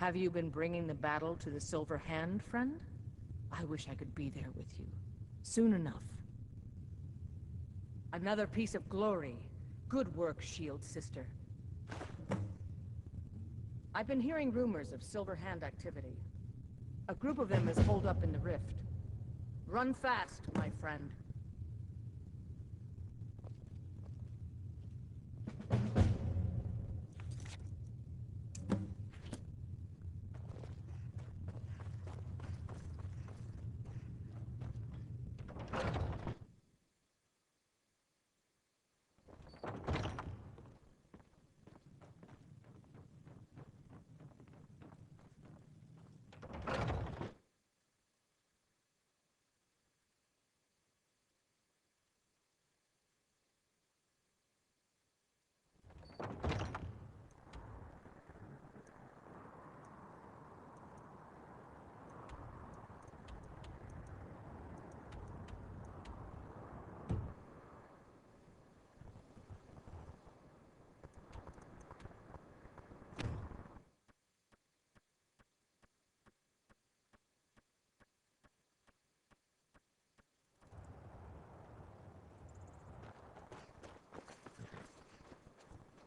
Have you been bringing the battle to the Silver Hand, friend? I wish I could be there with you. Soon enough. Another piece of glory. Good work, Shield Sister. I've been hearing rumors of Silver Hand activity. A group of them is holed up in the rift. Run fast, my friend.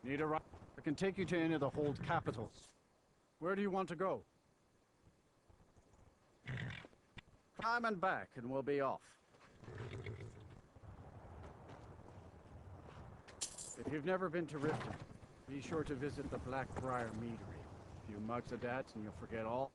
Need a ride? I can take you to any of the hold capitals. Where do you want to go? Time and back, and we'll be off. If you've never been to Riften, be sure to visit the Blackbriar Meadery. A few mugs of that, and you'll forget all.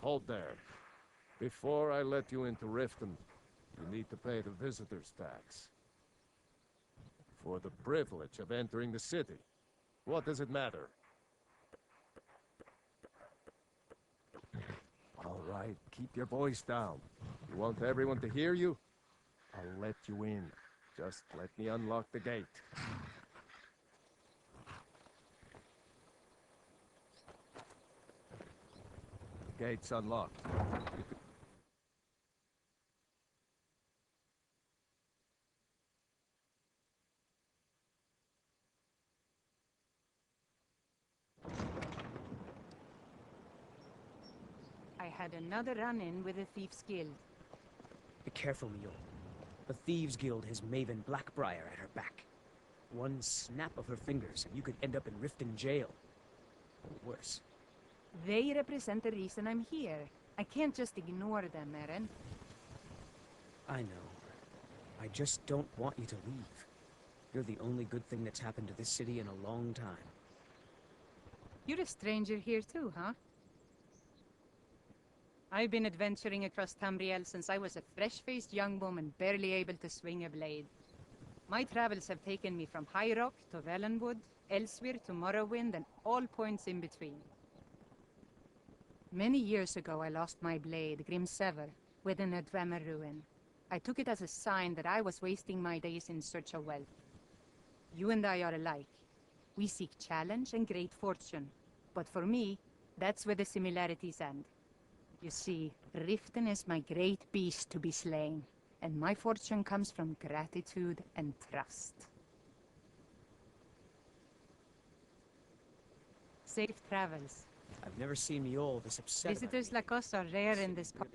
Hold there. Before I let you into Riften, you need to pay the visitor's tax. For the privilege of entering the city. What does it matter? All right, keep your voice down. You want everyone to hear you? I'll let you in. Just let me unlock the gate. Gate's unlocked. I had another run-in with the Thieves' Guild. Be careful, Mule. The Thieves' Guild has Maven Blackbriar at her back. One snap of her fingers and you could end up in Riften jail. Or worse. They represent the reason I'm here. I can't just ignore them, Eren. I know. I just don't want you to leave. You're the only good thing that's happened to this city in a long time. You're a stranger here too, huh? I've been adventuring across Tamriel since I was a fresh-faced young woman barely able to swing a blade. My travels have taken me from High Rock to Valenwood, Elsewhere to Morrowind, and all points in between. Many years ago, I lost my blade, Grimsever, within a Dwemer ruin. I took it as a sign that I was wasting my days in search of wealth. You and I are alike. We seek challenge and great fortune. But for me, that's where the similarities end. You see, Riften is my great beast to be slain, and my fortune comes from gratitude and trust. Safe travels. I've never seen Mule this upset. Visitors like us are rare in this part.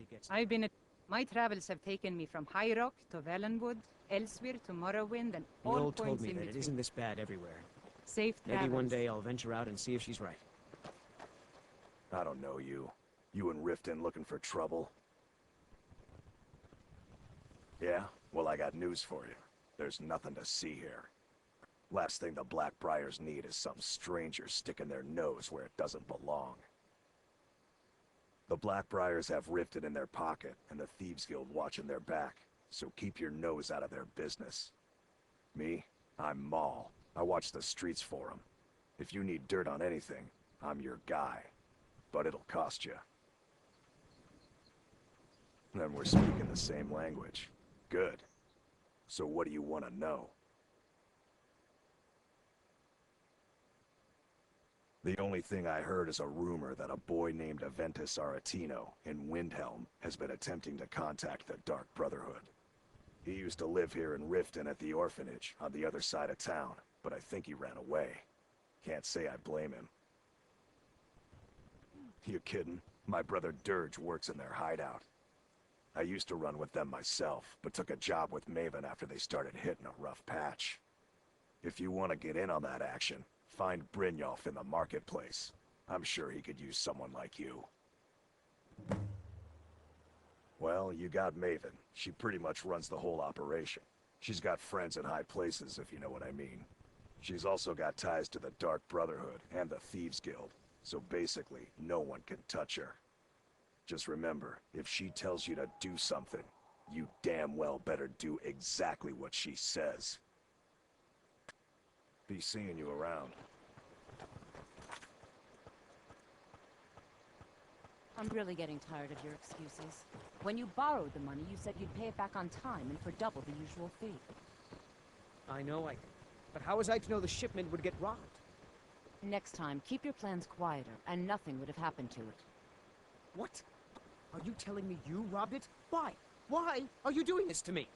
My travels have taken me from High Rock to Valenwood, Elsewhere to Morrowind, and all Mule points told me in that between. it isn't this bad everywhere. Safe travels. Maybe one day I'll venture out and see if she's right. I don't know you. You and Riften looking for trouble? Yeah? Well, I got news for you. There's nothing to see here. Last thing the Blackbriars need is some stranger sticking their nose where it doesn't belong. The Blackbriars have Riften in their pocket, and the Thieves Guild watching their back, so keep your nose out of their business. Me? I'm Maul. I watch the streets for them. If you need dirt on anything, I'm your guy. But it'll cost you. Then we're speaking the same language. Good. So what do you want to know? The only thing I heard is a rumor that a boy named Aventus Aretino in Windhelm has been attempting to contact the Dark Brotherhood. He used to live here in Riften at the orphanage on the other side of town, but I think he ran away. Can't say I blame him. You kidding? My brother Dirge works in their hideout. I used to run with them myself, but took a job with Maven after they started hitting a rough patch. If you want to get in on that action, find Brynjolf in the marketplace. I'm sure he could use someone like you. Well, you got Maven. She pretty much runs the whole operation. She's got friends in high places, if you know what I mean. She's also got ties to the Dark Brotherhood and the Thieves Guild, so basically, no one can touch her. Just remember, if she tells you to do something, you damn well better do exactly what she says. Be seeing you around. I'm really getting tired of your excuses. When you borrowed the money, you said you'd pay it back on time and for double the usual fee. I know, but how was I to know the shipment would get robbed? Next time, keep your plans quieter, and nothing would have happened to it. What? Are you telling me you robbed it? Why? Why are you doing this to me?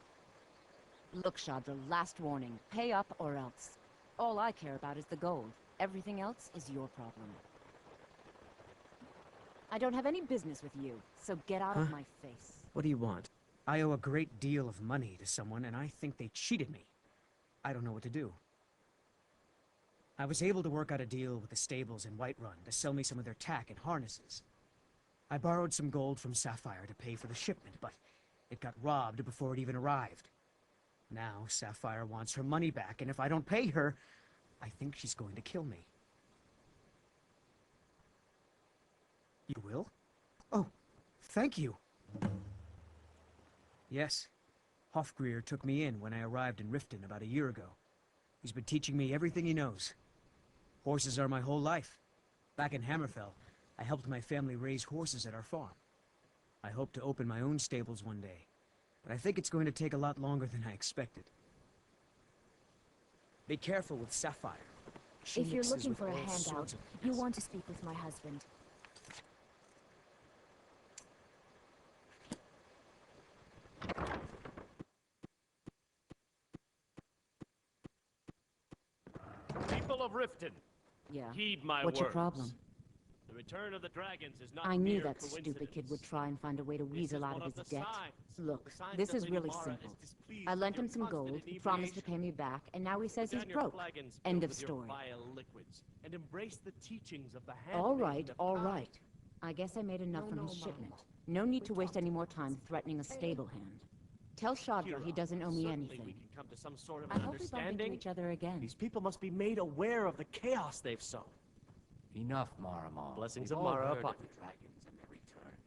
Look, Shadra, last warning. Pay up or else. All I care about is the gold. Everything else is your problem. I don't have any business with you, so get out of my face. What do you want? I owe a great deal of money to someone, and I think they cheated me. I don't know what to do. I was able to work out a deal with the stables in Whiterun to sell me some of their tack and harnesses. I borrowed some gold from Sapphire to pay for the shipment, but it got robbed before it even arrived. Now, Sapphire wants her money back, and if I don't pay her, I think she's going to kill me. You will? Oh, thank you. Yes. Hofgrir took me in when I arrived in Riften about a year ago. He's been teaching me everything he knows. Horses are my whole life. Back in Hammerfell, I helped my family raise horses at our farm. I hope to open my own stables one day, but I think it's going to take a lot longer than I expected. Be careful with Sapphire. She If you're mixes looking with for a all handout, sorts of you things. want to speak with my husband. People of Riften, Yeah. heed my What's words. your problem? The return of the dragons is not I knew mere that stupid kid would coincidence. try and find a way to This weasel is out one of the his debt. signs. Look, The signs this that is Lady really Mara simple. is displeased I with lent your him some constant gold, he promised to inebriation. pay me back, and now he says Put he's down your broke. flagons End filled of with your story. vile liquids, and embrace the teachings of the All handmaiden right, of all Khan. right. I guess I made enough from his Mama. shipment. No need to waste any more time threatening a stable hand. Tell Shadra he Kira, doesn't owe me certainly anything. we can come to some sort of I an hope we bump into understanding. each other again. These people must be made aware of the chaos they've sown. Enough, Marama. Blessings We've of all Mara heard upon of the dragons and their return.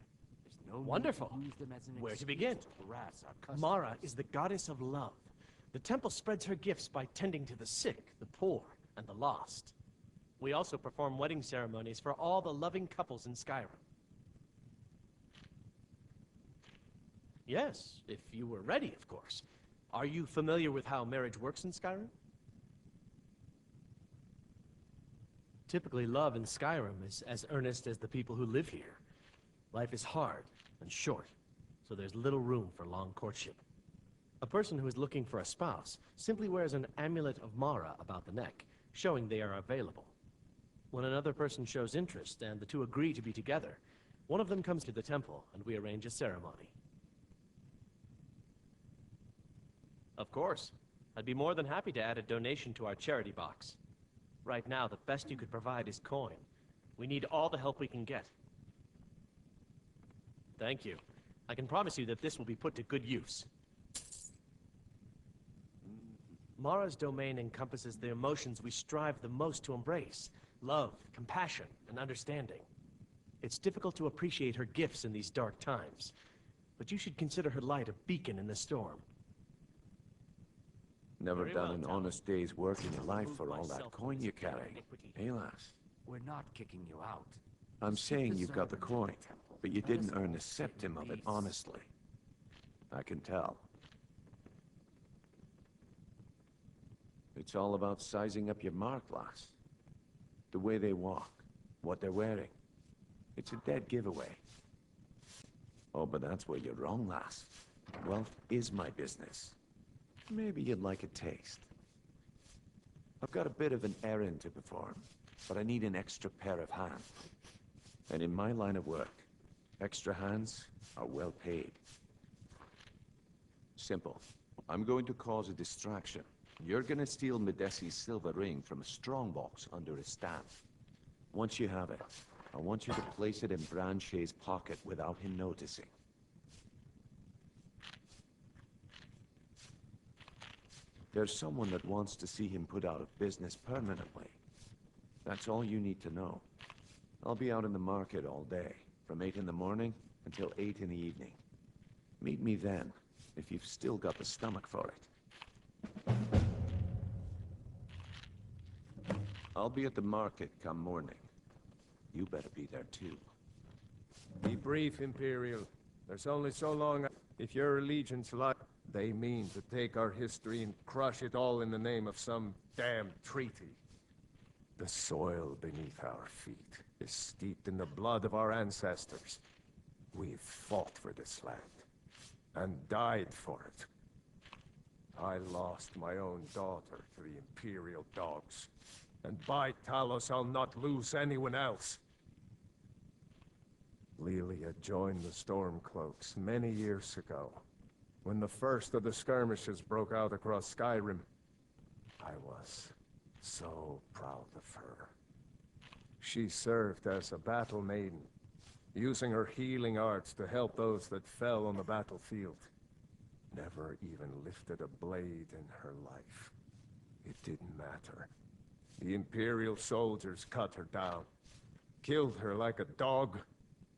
There's no Wonderful. need to use them as an Where to excuse begin? to harass our customers. Mara is the goddess of love. The temple spreads her gifts by tending to the sick, the poor, and the lost. We also perform wedding ceremonies for all the loving couples in Skyrim. Yes, if you were ready, of course. Are you familiar with how marriage works in Skyrim? Typically, love in Skyrim is as earnest as the people who live here. Life is hard and short, so there's little room for long courtship. A person who is looking for a spouse simply wears an amulet of Mara about the neck, showing they are available. When another person shows interest and the two agree to be together, one of them comes to the temple and we arrange a ceremony. Of course. I'd be more than happy to add a donation to our charity box. Right now, the best you could provide is coin. We need all the help we can get. Thank you. I can promise you that this will be put to good use. Mara's domain encompasses the emotions we strive the most to embrace: love, compassion, and understanding. It's difficult to appreciate her gifts in these dark times, but you should consider her light a beacon in the storm. Never Very done well, an Talon. honest day's work in your life Prove for all that myself coin to you this pure carry. iniquity. Hey, lass. We're not kicking you out. I'm Just saying keep you've got the serving in coin, temple. but you Let us didn't all earn the sit in septim of it peace. honestly. I can tell. It's all about sizing up your mark, lass. The way they walk, what they're wearing. It's a dead giveaway. Oh, but that's where you're wrong, lass. Wealth is my business. Maybe you'd like a taste. I've got a bit of an errand to perform, but I need an extra pair of hands. And in my line of work, extra hands are well paid. Simple. I'm going to cause a distraction. You're gonna steal Medesi's silver ring from a strongbox under his stand. Once you have it, I want you to place it in Branche's pocket without him noticing. There's someone that wants to see him put out of business permanently. That's all you need to know. I'll be out in the market all day, from 8 in the morning until 8 in the evening. Meet me then, if you've still got the stomach for it. I'll be at the market come morning. You better be there too. Be brief, Imperial. There's only so long. If your allegiance like they mean to take our history and crush it all in the name of some damn treaty. The soil beneath our feet is steeped in the blood of our ancestors. We've fought for this land and died for it. I lost my own daughter to the Imperial dogs, and by Talos I'll not lose anyone else. Lilia joined the Stormcloaks many years ago, when the first of the skirmishes broke out across Skyrim. I was so proud of her. She served as a battle maiden, using her healing arts to help those that fell on the battlefield. Never even lifted a blade in her life. It didn't matter. The Imperial soldiers cut her down, killed her like a dog,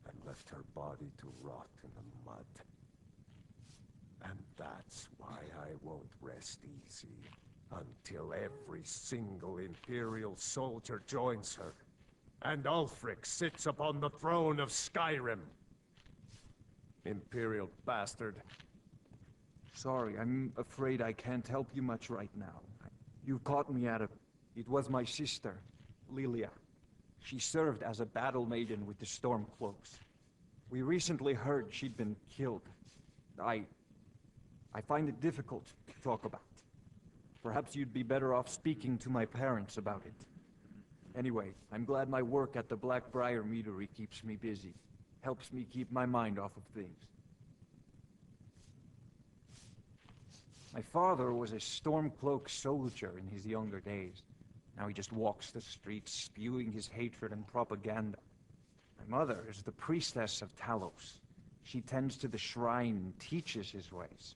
and left her body to rot in the mud. And that's why I won't rest easy until every single Imperial soldier joins her, and Ulfric sits upon the throne of Skyrim. Imperial bastard. Sorry, I'm afraid I can't help you much right now. You caught me at a... It was my sister, Lilia. She served as a battle maiden with the Stormcloaks. We recently heard she'd been killed. I find it difficult to talk about. Perhaps you'd be better off speaking to my parents about it. Anyway, I'm glad my work at the Blackbriar Meadery keeps me busy. Helps me keep my mind off of things. My father was a Stormcloak soldier in his younger days. Now he just walks the streets spewing his hatred and propaganda. My mother is the priestess of Talos. She tends to the shrine and teaches his ways.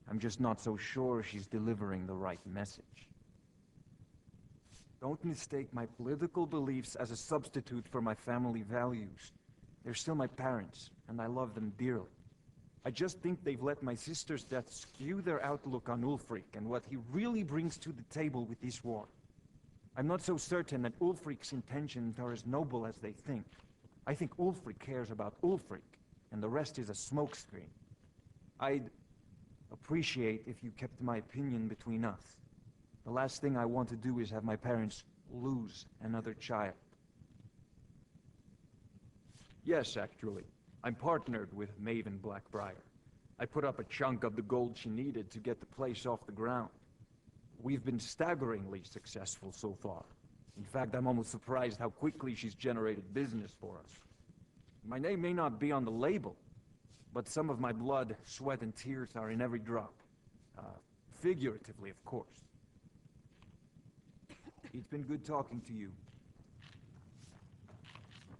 I'm just not so sure she's delivering the right message. Don't mistake my political beliefs as a substitute for my family values. They're still my parents, and I love them dearly. I just think they've let my sister's death skew their outlook on Ulfric and what he really brings to the table with this war. I'm not so certain that Ulfric's intentions are as noble as they think. I think Ulfric cares about Ulfric, and the rest is a smokescreen. I'd appreciate if you kept my opinion between us. The last thing I want to do is have my parents lose another child. Yes, actually. I'm partnered with Maven Blackbriar. I put up a chunk of the gold she needed to get the place off the ground. We've been staggeringly successful so far. In fact, I'm almost surprised how quickly she's generated business for us. My name may not be on the label, but some of my blood, sweat, and tears are in every drop. Figuratively, of course. It's been good talking to you.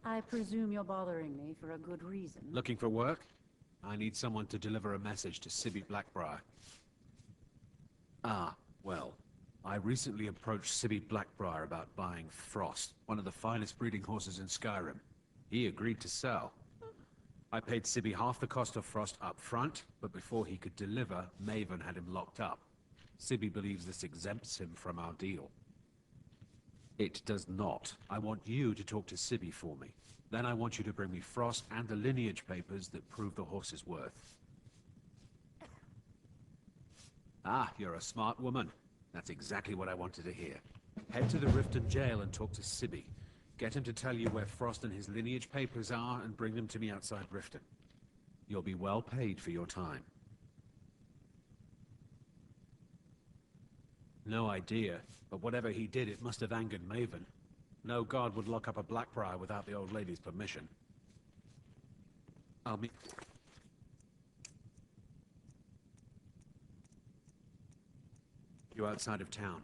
I presume you're bothering me for a good reason. Looking for work? I need someone to deliver a message to Sibby Blackbriar. Ah, well, I recently approached Sibby Blackbriar about buying Frost, one of the finest breeding horses in Skyrim. He agreed to sell. I paid Sibby half the cost of Frost up front, but before he could deliver, Maven had him locked up. Sibby believes this exempts him from our deal. It does not. I want you to talk to Sibby for me. Then I want you to bring me Frost and the lineage papers that prove the horse's worth. Ah, you're a smart woman. That's exactly what I wanted to hear. Head to the Riften jail and talk to Sibby. Get him to tell you where Frost and his lineage papers are and bring them to me outside Riften. You'll be well paid for your time. No idea, but whatever he did, it must have angered Maven. No guard would lock up a Blackbriar without the old lady's permission. I'll meet... you outside of town.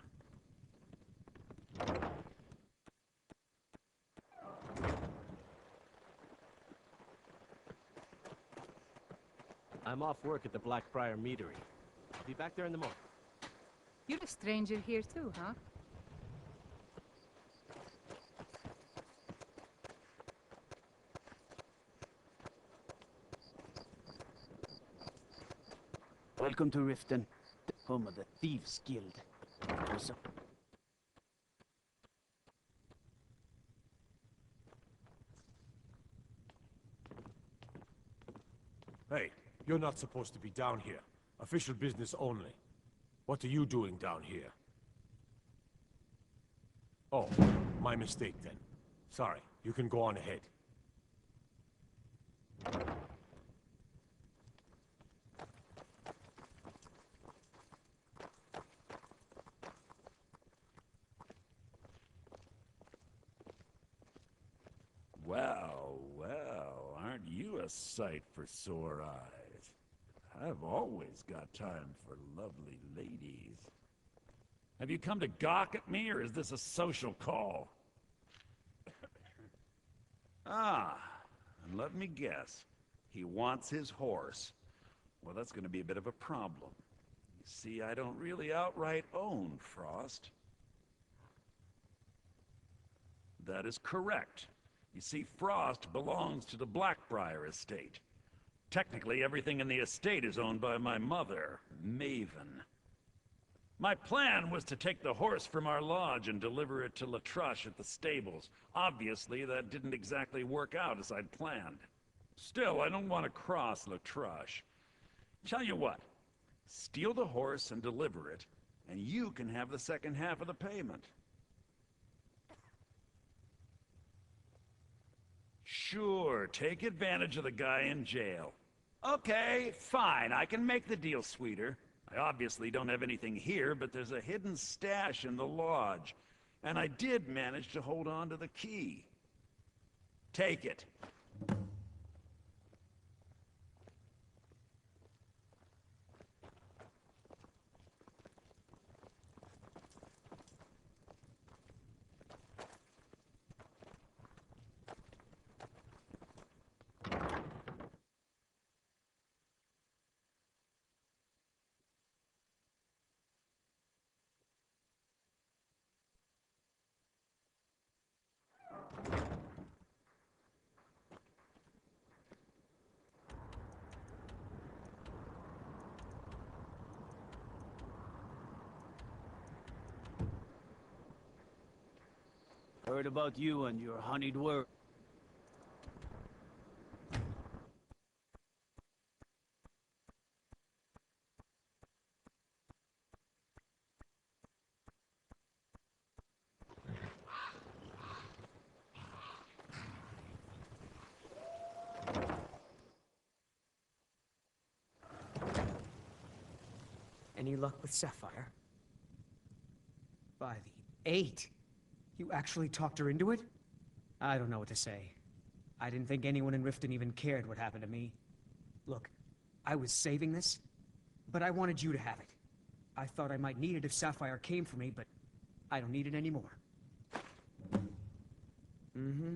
I'm off work at the Blackbriar Meadery. I'll be back there in the morning. You're a stranger here too, huh? Welcome to Riften, the home of the Thieves Guild. Also, Hey, you're not supposed to be down here. Official business only. What are you doing down here? Oh, my mistake then. Sorry, you can go on ahead. Well, well, aren't you a sight for sore eyes? I've always got time for lovely ladies. Have you come to gawk at me, or is this a social call? Ah, and let me guess. He wants his horse. Well, that's going to be a bit of a problem. You see, I don't really outright own Frost. That is correct. You see, Frost belongs to the Blackbriar estate. Technically, everything in the estate is owned by my mother, Maven. My plan was to take the horse from our lodge and deliver it to Latrush at the stables. Obviously, that didn't exactly work out as I'd planned. Still, I don't want to cross Latrush. Tell you what, steal the horse and deliver it, and you can have the second half of the payment. Sure, take advantage of the guy in jail. Okay, fine, I can make the deal sweeter. I obviously don't have anything here, but there's a hidden stash in the lodge. And I did manage to hold on to the key. Take it. heard about you and your honeyed word. Any luck with Sapphire? By the 8! You actually talked her into it? I don't know what to say. I didn't think anyone in Riften even cared what happened to me. Look, I was saving this, but I wanted you to have it. I thought I might need it if Sapphire came for me, but I don't need it anymore. Mm-hmm.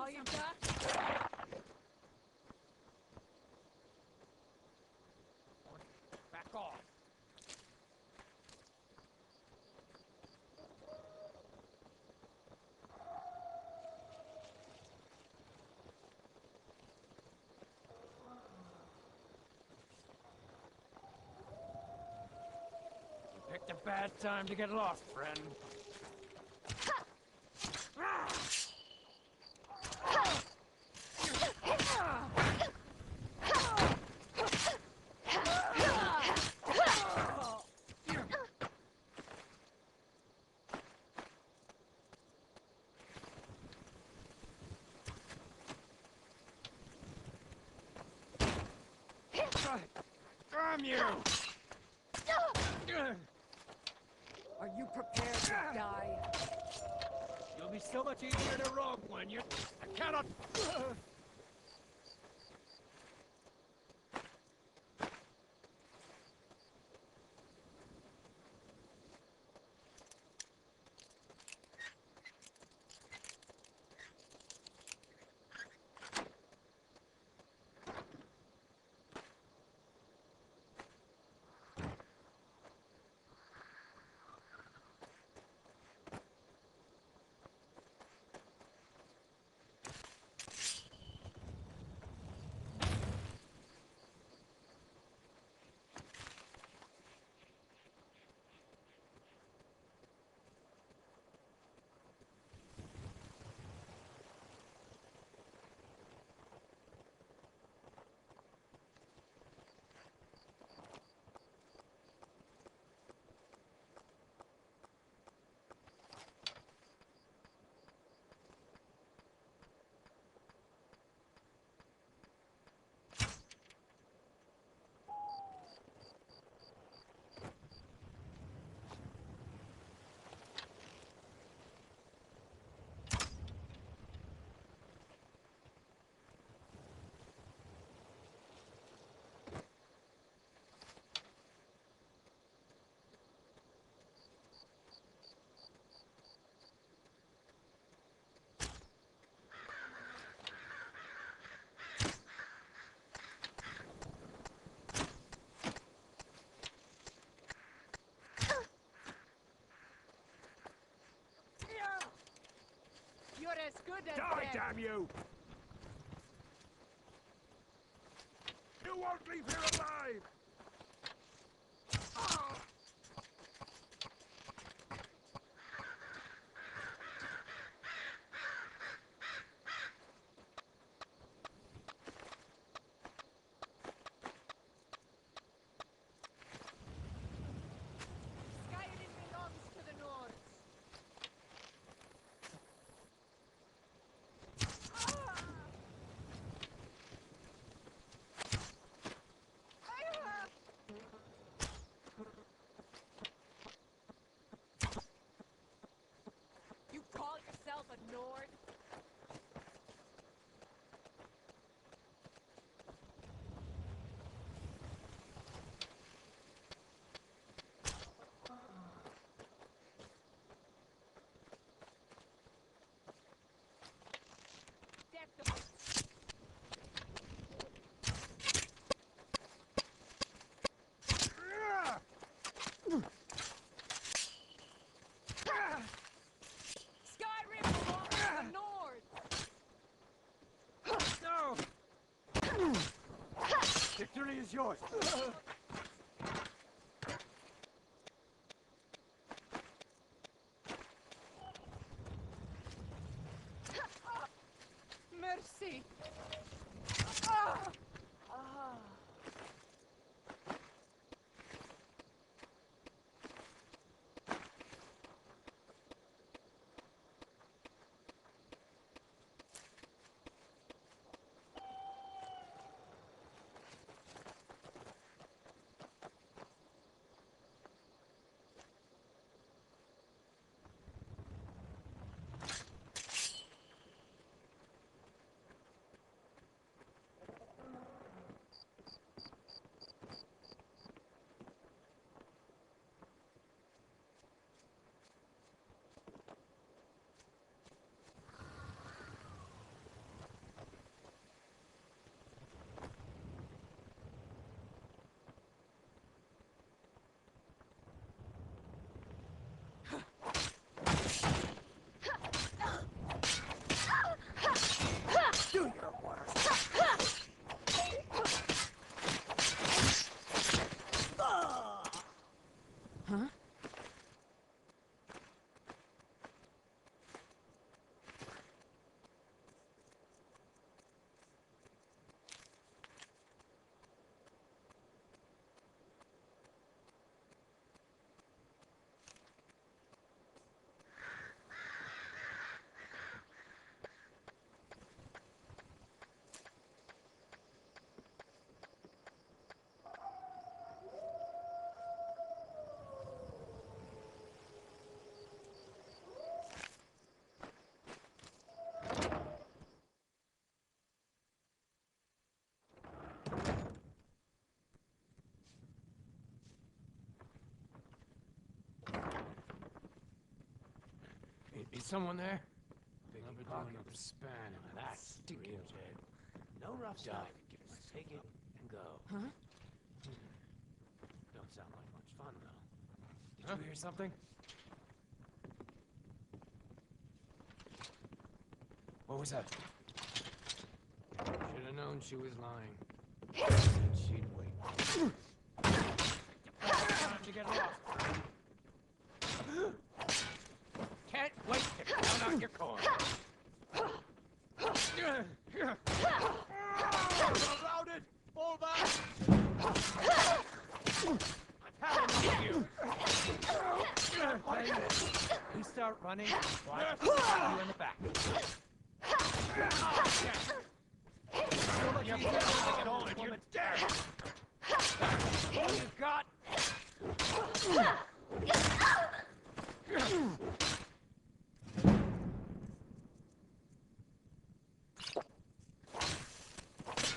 all you got? Back off. You picked a bad time to get lost, friend. Damn you! Are you prepared to die? You'll be so much easier to rob when you... I cannot... You're as good as Die, dead. damn you! You won't leave here alive! Skyrim belongs to the Nords. You call yourself a Nord? Skyrim belongs to the Nords. No! Victory is yours! Mercy. someone there? Never doing up span in that stinking head. No rough stuff. Let's take it and go. Huh? Don't sound like much fun, though. Did you hear something? What was that? Should have known she was lying. Said she'd wait. How'd you get lost? Can't wait to count out your coin. Surrounded! Fall back! I've had enough of you! You start running, why? You in the back. You're an old woman dead! All you got?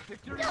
Victory!